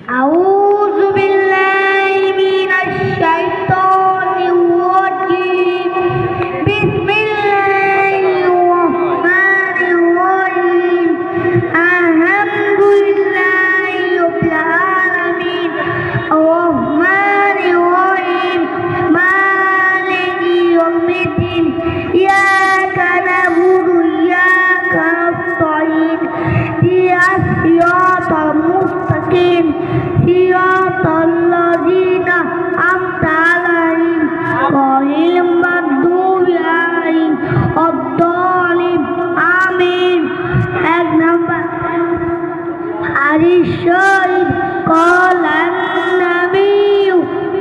أعوذ بالله من الشيطان الرجيم بسم الله الرحمن الرحيم الحمد لله رب العالمين الرحمن الرحيم مالك يوم الدين إياك نعبد وإياك نستعين اهدنا الصراط المستقيم صراط الذين أنعمت عليهم غير المغضوب عليهم ولا الضالين آمين এক নম্বর হাদিস শরীফ قال النبي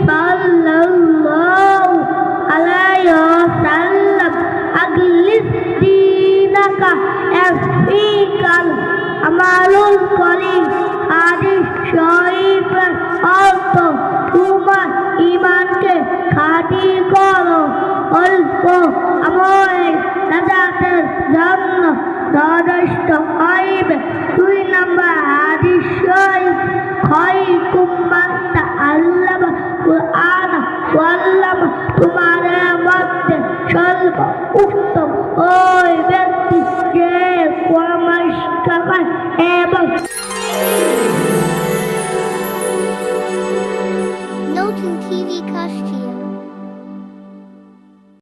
صلى الله عليه وسلم أجلس دينك يكفيك العمل القليل হাদিস শরীফের অর্থ তোমার ঈমানকে খাঁটি করো অল্প আমলে নাজাতের জন্য যথেষ্ট হইবে। 2 নম্বর হাদিস শরীফ খায়রুকুম মান তাআল্লামা কুরআন ওয়া আল্লামা তোমাদের মধ্যে সর্বোত্তম ওই ব্যক্তি যে কোরআন শিক্ষা করে